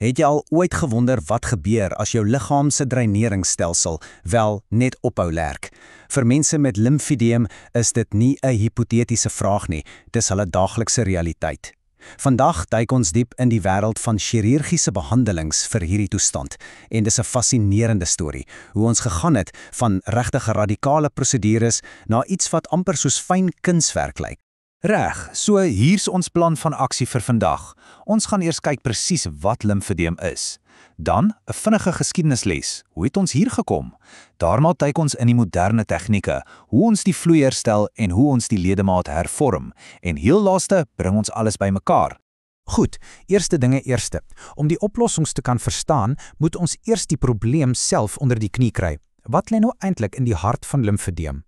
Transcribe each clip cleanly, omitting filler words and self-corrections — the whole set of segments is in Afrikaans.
Het jy al ooit gewonder wat gebeur as jou liggaam se dreineringsstelsel wel net ophou werk? Vir mense met limfedeem is dit nie 'n hipotetiese vraag nie, dis hulle daaglikse realiteit. Vandag duik ons diep in die wêreld van chirurgiese behandelings vir hierdie toestand en dis 'n fascinerende storie, hoe ons gegaan het van regtig radikale prosedures na iets wat amper soos fyn kunswerk lyk. Reg, so hier's ons plan van aksie vir vandag. Ons gaan eers kyk presies wat limfedeem is. Dan 'n vinnige geskiedenisles. Hoe het ons hier gekom? Daarna duik ons in die moderne tegnieke, hoe ons die vloei herstel en hoe ons die ledemaat hervorm. En heel laaste bring ons alles bymekaar. Goed, eerste dinge eerste. Om die oplossings te kan verstaan, moet ons eers die probleem self onder die knie kry. Wat lê nou eintlik in die hart van limfedeem?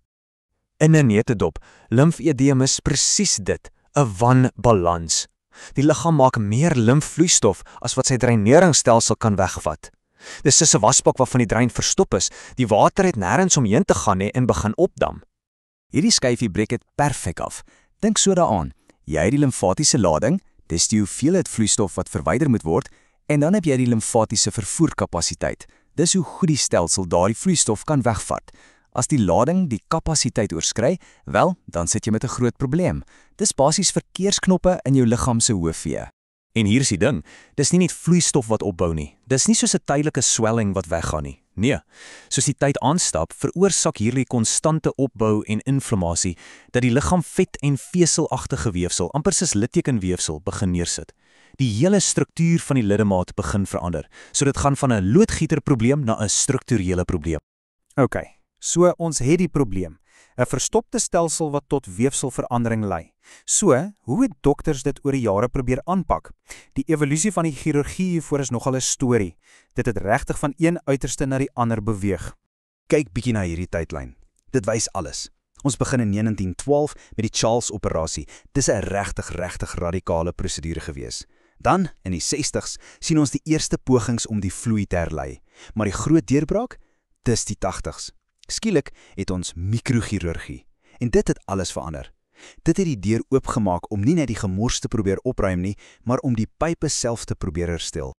In 'n netedop, limfedeem is presies dit, 'n wanbalans. Die liggaam maak meer limfvloeistof as wat sy dreineringsstelsel kan wegvat. Dis soos 'n wasbak waarvan die drein verstop is, die water het nêrens omheen te gaan nie en begin opdam. Hierdie skyfie breek dit perfek af. Dink so daaraan, jy het die limfatiese lading, dis die hoeveelheid vloeistof wat verwyder moet word, en dan heb jy die limfatiese vervoerkapasiteit. Dis hoe goed die stelsel daardie vloeistof kan wegvat. As die lading die kapasiteit oorskry, wel, dan sit jy met 'n groot probleem. Dis basies verkeersknoppe in jou liggaam se hoofvee. En hier is die ding, dis nie net vloeistof wat opbou nie. Dis nie soos 'n tydelike swelling wat weggaan nie. Nee, soos die tyd aanstap, veroorsaak hierdie konstante opbou en inflammasie dat die liggaam vet en veselagtige weefsel, amper soos littekenweefsel, begin neersit. Die hele struktuur van die ledemaat begin verander. So dit gaan van 'n loodgieterprobleem na 'n strukturele probleem. OK. So ons het die probleem, 'n verstopte stelsel wat tot weefselverandering lei. So, hoe het dokters dit oor die jare probeer aanpak? Die evolusie van die chirurgie hiervoor is nogal 'n storie. Dit het regtig van een uiterste na die ander beweeg. Kyk bietjie na hierdie tydlyn. Dit wys alles. Ons begin in 1912 met die Charles-operasie. Dis 'n regtig radikale prosedure gewees. Dan, in die 60s, sien ons die eerste pogings om die vloei te herlei. Maar die groot deurbraak? Dis die 80s. Skielik het ons mikrochirurgie. En dit het alles verander. Dit het die deur oopgemaak om nie net die gemors te probeer opruim nie, maar om die pype self te probeer herstel.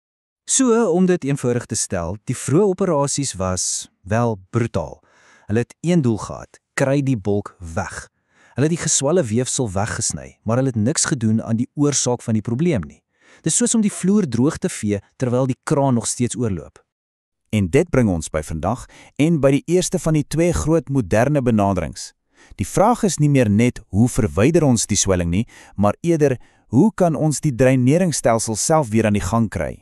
So, om dit eenvoudig te stel, die vroeë operasies was, wel, brutaal. Hulle het een doel gehad, kry die bolk weg. Hulle het die geswalle weefsel weggesny, maar hulle het niks gedoen aan die oorsaak van die probleem nie. Dis soos om die vloer droog te vee, terwyl die kraan nog steeds oorloop. En dit bring ons by vandag en by die eerste van die twee groot moderne benaderings. Die vraag is nie meer net hoe verwyder ons die swelling nie, maar eerder hoe kan ons die dreineringsstelsel self weer aan die gang kry?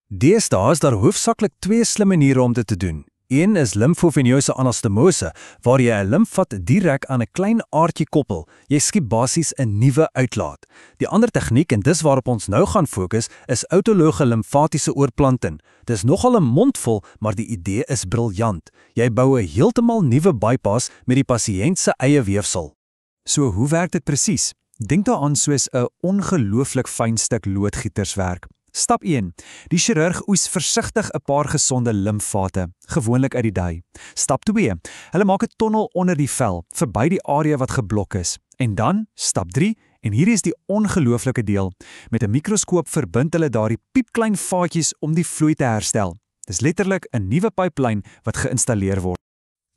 Deesdae is daar hoofsaaklik twee slim maniere om dit te doen. Een is limfoveneuze anastomose, waar jy 'n limfvat direk aan 'n klein aardjie koppel. Jy skiep basies 'n nuwe uitlaat. Die ander tegniek, en dis waarop ons nou gaan fokus, is autologe limfatiese oorplanting. Dis nogal 'n mondvol, maar die idee is briljant. Jy bou 'n heeltemal nuwe bypass met die pasiënt se eie weefsel. So hoe werk dit presies? Dink daaraan soos 'n ongelooflik fyn stuk loodgieterswerk. Stap 1. Die chirurg oes versigtig 'n paar gesonde limfvate, gewoonlik uit die dui. Stap 2. Hulle maak 'n tonnel onder die vel, verby die area wat geblok is. En dan, stap 3, en hier is die ongelooflike deel. Met 'n mikroskoop verbind hulle daardie piepklein vaatjies om die vloei te herstel. Dis letterlik 'n nuwe pyplyn wat geïnstalleer word.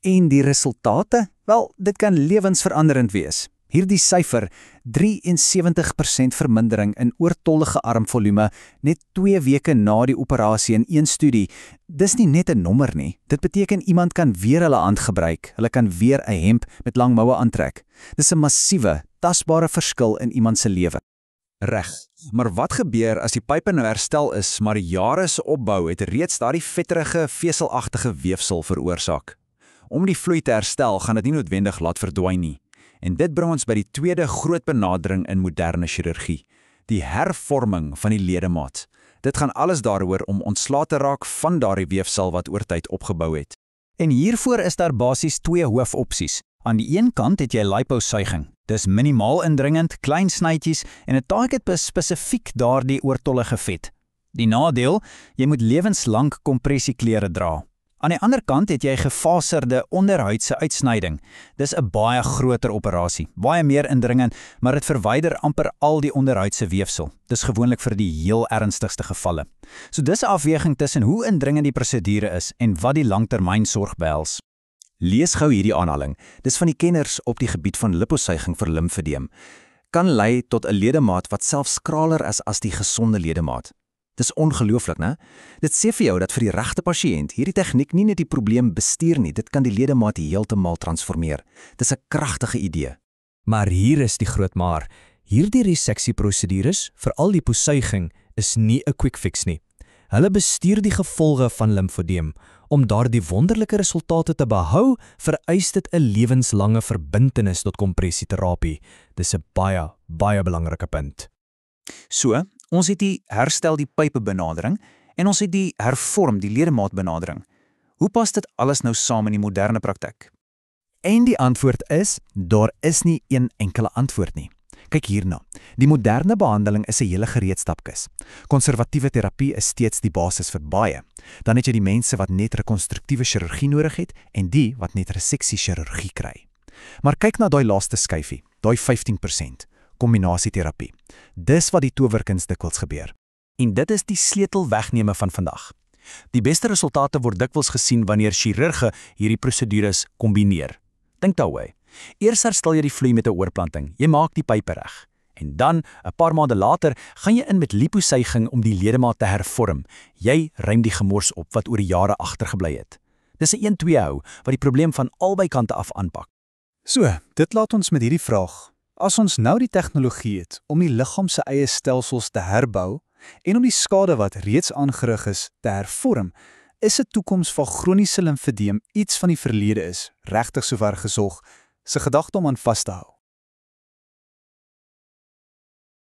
En die resultate? Wel, dit kan lewensveranderend wees. Hierdie syfer, 73% vermindering in oortollige armvolume net 2 weke na die operasie in een studie. Dis nie net 'n nommer nie. Dit beteken iemand kan weer hulle hand gebruik. Hulle kan weer 'n hemp met lang moue aantrek. Dis 'n massiewe, tasbare verskil in iemand se lewe. Reg, maar wat gebeur as die pype nou herstel is, maar die jare se opbou het reeds daardie vetterige, veselagtige weefsel veroorsaak? Om die vloei te herstel, gaan dit nie noodwendig laat verdwyn nie. En dit bring ons by die tweede groot benadering in moderne chirurgie, die hervorming van die ledemaat. Dit gaan alles daaroor om ontslae te raak van daardie weefsel wat oor tyd opgebou het. En hiervoor is daar basies 2 hoofopsies. Aan die een kant het jy liposuiging. Dis minimaal indringend, klein snytjies en dit target spesifiek daardie oortollige vet. Die nadeel, jy moet lewenslank kompressieklere dra. Aan die ander kant het jy gefaserde onderhuidse uitsnyding. Dis 'n baie groter operasie, baie meer indringend, maar dit verwyder amper al die onderhuidse weefsel. Dis gewoonlik vir die heel ernstigste gevalle. So dis 'n afweging tussen hoe indringend die prosedure is en wat die langtermynsorg behels. Lees gou hierdie aanhaling. Dis van die kenners op die gebied van liposuiging vir limfedeem. Kan lei tot 'n ledemaat wat selfs skraler is as die gesonde ledemaat. Dis ongelooflik, né? Dit sê vir jou dat vir die regte pasiënt hierdie tegniek nie net die probleem bestuur nie, dit kan die ledemaat heeltemal transformeer. Dis 'n kragtige idee. Maar hier is die groot maar. Hierdie reseksieprosedures, veral liposuiging, is nie 'n quick fix nie. Hulle bestuur die gevolge van limfodeem. Om daardie wonderlike resultate te behou, vereis dit 'n lewenslange verbintenis tot kompressieterapie. Dis 'n baie belangrike punt. So, ons het die herstel die pype benadering en ons het die hervorm die ledemaat benadering. Hoe pas dit alles nou saam in die moderne praktyk? En die antwoord is, daar is nie een enkele antwoord nie. Kyk hierna. Die moderne behandeling is 'n hele gereedskapkis. Konservatiewe terapie is steeds die basis vir baie. Dan het jy die mense wat net rekonstruktiewe chirurgie nodig het en die wat net reseksiechirurgie kry. Maar kyk na daai laaste skyfie, daai 15%, kombinasieterapie. Dis wat die towerkuns dikwels gebeur. En dit is die sleutelwegneme van vandag. Die beste resultate word dikwels gesien wanneer chirurge hierdie prosedures kombineer. Dink daaroor. Eers herstel jy die vloei met 'n oorplanting. Jy maak die pype reg. En dan, 'n paar maande later, gaan jy in met liposuiging om die ledemaat te hervorm. Jy ruim die gemors op wat oor die jare agtergebly het. Dis 'n 1-2 hou wat die probleem van albei kante af aanpak. So, dit laat ons met hierdie vraag. As ons nou die tegnologie het om die liggaam se eie stelsels te herbou en om die skade wat reeds aangerig is te hervorm, is 'n toekoms van chroniese limfedeem iets van die verlede is, regtig sover gesog, se gedagte om aan vas te hou.